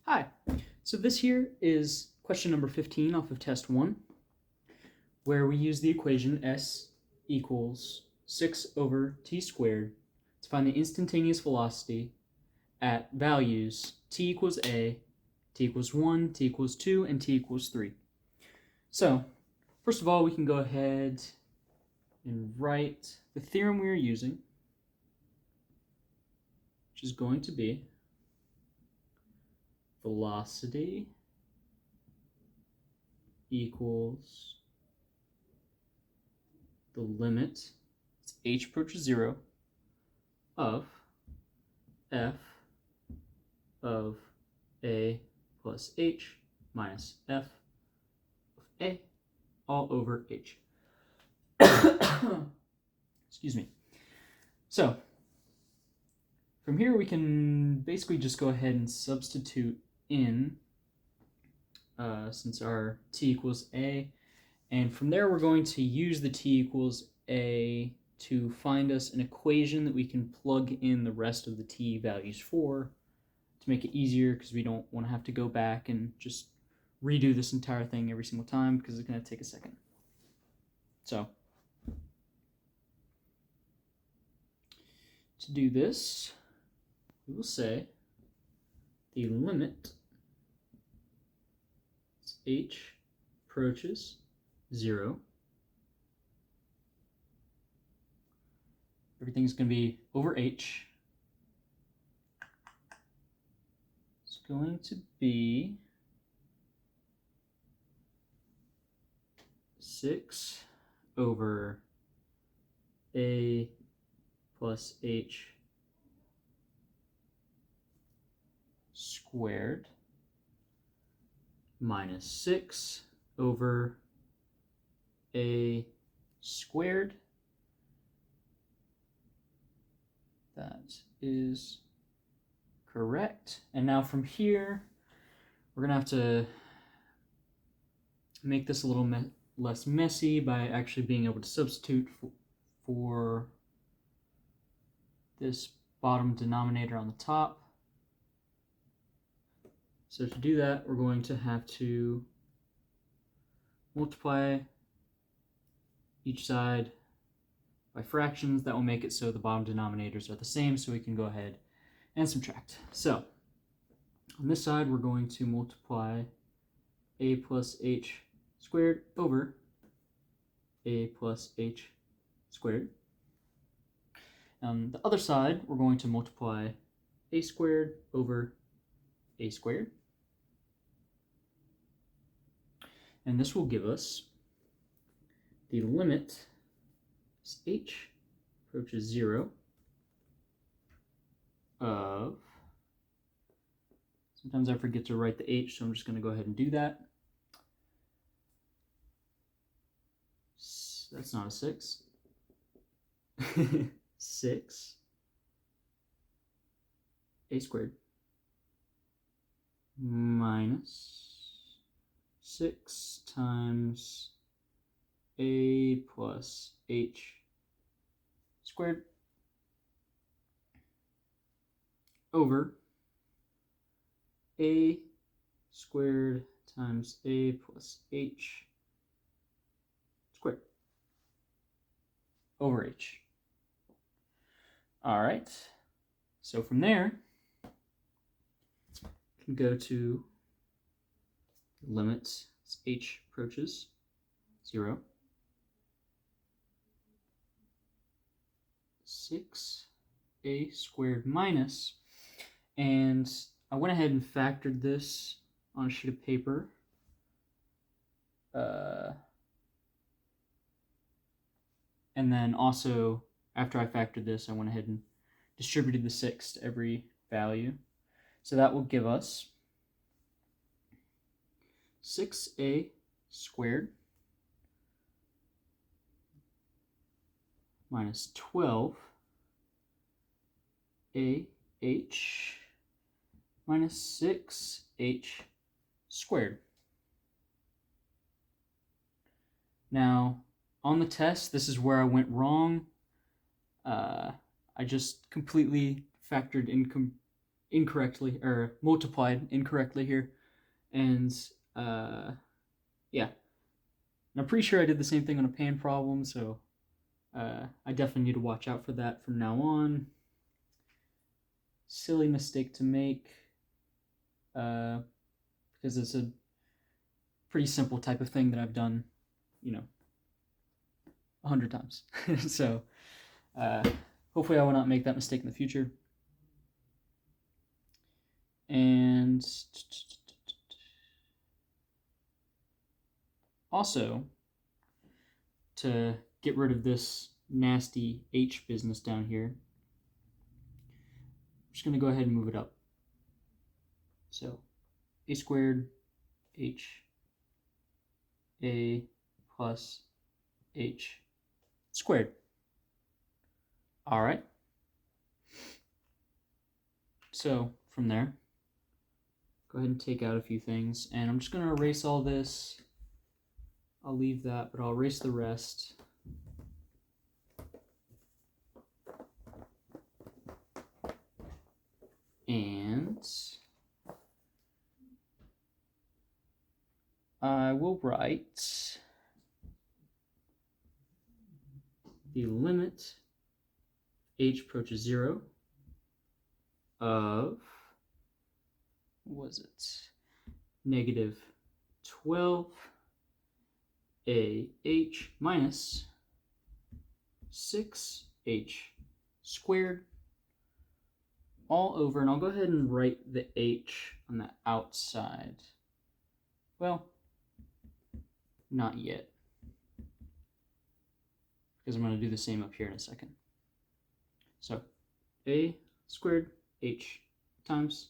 Hi, so this here is question number 15 off of test 1, where we use the equation s equals 6 over t squared to find the instantaneous velocity at values t equals a, t equals 1, t equals 2, and t equals 3. So, first of all, we can go ahead and write the theorem we are using, which is going to be velocity equals the limit, as h approaches 0, of f of a plus h minus f of a all over h. Excuse me. So, from here we can basically just go ahead and substitute in, since our t equals a, and from there we're going to use the t equals a to find us an equation that we can plug in the rest of the t values for, to make it easier, because we don't want to have to go back and just redo this entire thing every single time, because it's going to take a second. So, to do this, we will say the limit as h approaches 0. Everything's going to be over h. It's going to be 6 over a plus h squared minus 6 over a squared. That is correct. And now from here, we're going to have to make this a little less messy by actually being able to substitute for this bottom denominator on the top. So to do that, we're going to have to multiply each side by fractions. That will make it so the bottom denominators are the same, so we can go ahead and subtract. So on this side, we're going to multiply a plus h squared over a plus h squared. On the other side, we're going to multiply a squared over a squared. And this will give us the limit as h approaches 0 of, sometimes I forget to write the h, so I'm just going to go ahead and do that. That's not a 6. 6 a squared minus 6 times a plus h squared over a squared times a plus h squared over h. All right, so from there, we can go to limits as h approaches 0. 6a squared minus, and I went ahead and factored this on a sheet of paper. And then also, after I factored this, I went ahead and distributed the 6 to every value. So that will give us 6a squared minus 12 ah minus 6h squared. Now, on the test, this is where I went wrong. I just completely factored incorrectly, or multiplied incorrectly here. And yeah. And I'm pretty sure I did the same thing on a pan problem, so I definitely need to watch out for that from now on. Silly mistake to make, because it's a pretty simple type of thing that I've done, 100 times. So hopefully I will not make that mistake in the future. And also, to get rid of this nasty h business down here, I'm just going to go ahead and move it up. So a squared h, a plus h squared. All right. So from there, go ahead and take out a few things, and I'm just going to erase all this. I'll leave that, but I'll erase the rest. And I will write the limit h approaches 0 of, what was it, negative 12 ah minus 6h squared all over, and I'll go ahead and write the h on the outside. Well, not yet, because I'm going to do the same up here in a second. So a squared h times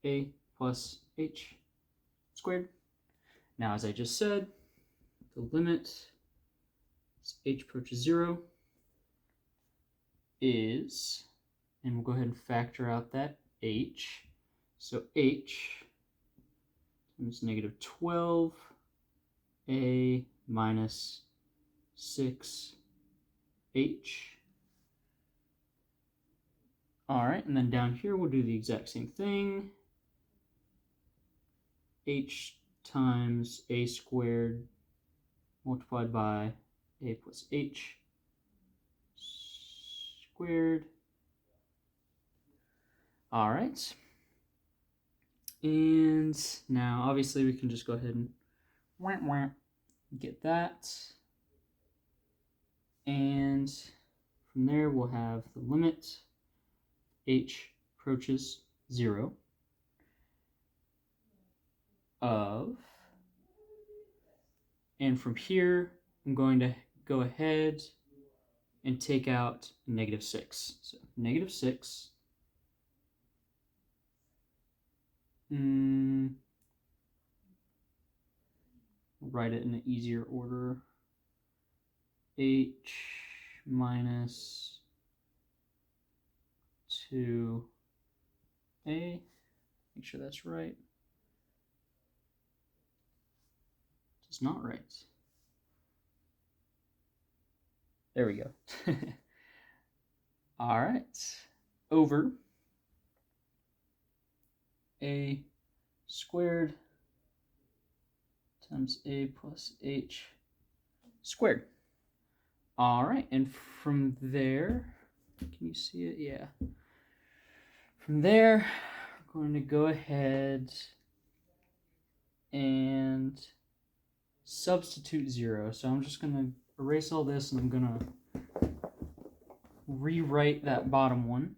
a plus h squared. Now, as I just said, the limit as h approaches 0 is, and we'll go ahead and factor out that h. So h times negative 12 a minus 6h. All right, and then down here we'll do the exact same thing. H times a squared multiplied by a plus h squared. All right. And now obviously we can just go ahead and get that. And from there we'll have the limit h approaches 0 of, and from here I'm going to go ahead and take out negative 6. So negative 6 write it in an easier order. H minus 2a. Make sure that's right. It's not right. There we go. All right. Over a squared times a plus h squared. All right, and from there, can you see it? Yeah. From there, we're going to go ahead and substitute 0. So I'm just going to erase all this, and I'm going to rewrite that bottom one.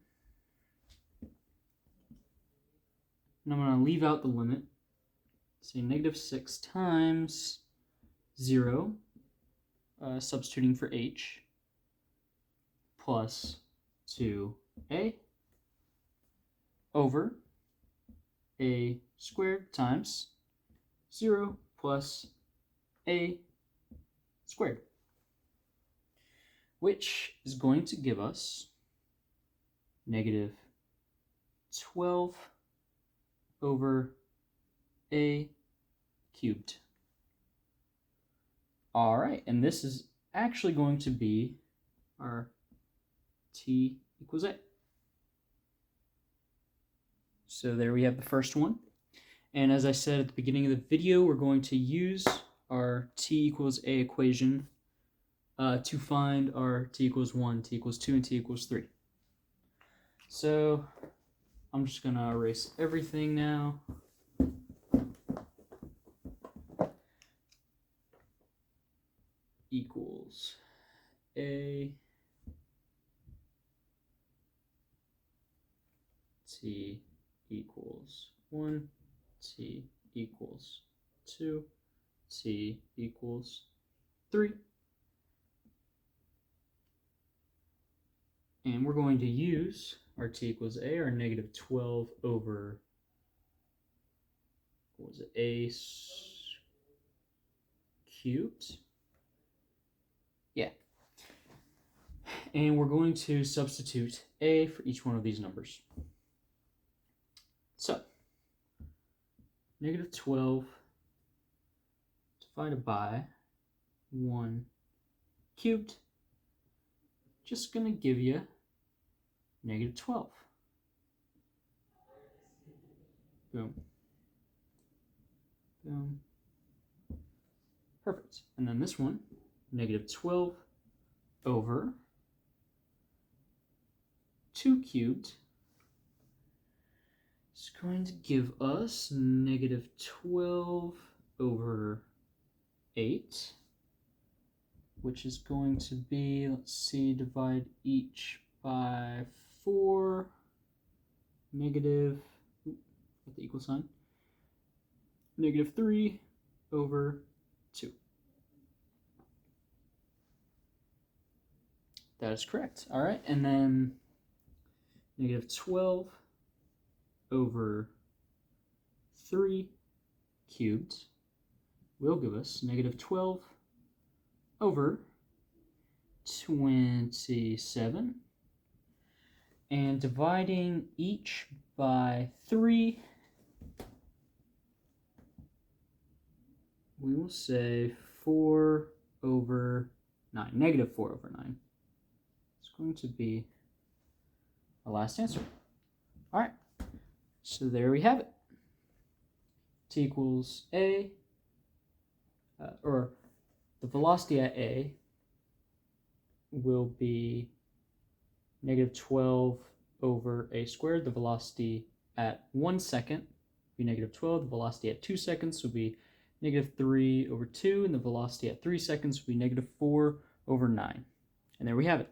And I'm going to leave out the limit. Say negative 6 times 0, substituting for h, plus 2a over a squared times 0 plus a squared, which is going to give us negative 12 over a cubed. All right, and this is actually going to be our t equals a. So there we have the first one. And as I said at the beginning of the video, we're going to use our t equals a equation to find our t equals 1, t equals 2, and t equals 3. So I'm just going to erase everything now. Equals a t equals 1, t equals 2, t equals 3. And we're going to use our t equals a, our negative 12 over, what was it, a cubed? Yeah. And we're going to substitute a for each one of these numbers. So, negative 12 divided by 1 cubed, just going to give you negative 12. Boom. Boom. Perfect. And then this one, negative 12 over 2 cubed is going to give us negative 12 over 8, which is going to be, let's see, divide each by 4, negative, with the equal sign, negative 3 over 2. That is correct. All right, and then negative 12 over 3 cubed will give us negative 12 over 27. And dividing each by 3, we will say 4 over 9, negative 4 over 9. It's going to be our last answer. All right, so there we have it. T equals a, or the velocity at a will be negative 12 over a squared. The velocity at 1 second will be negative 12. The velocity at 2 seconds will be negative 3 over 2. And the velocity at 3 seconds will be negative 4 over 9. And there we have it.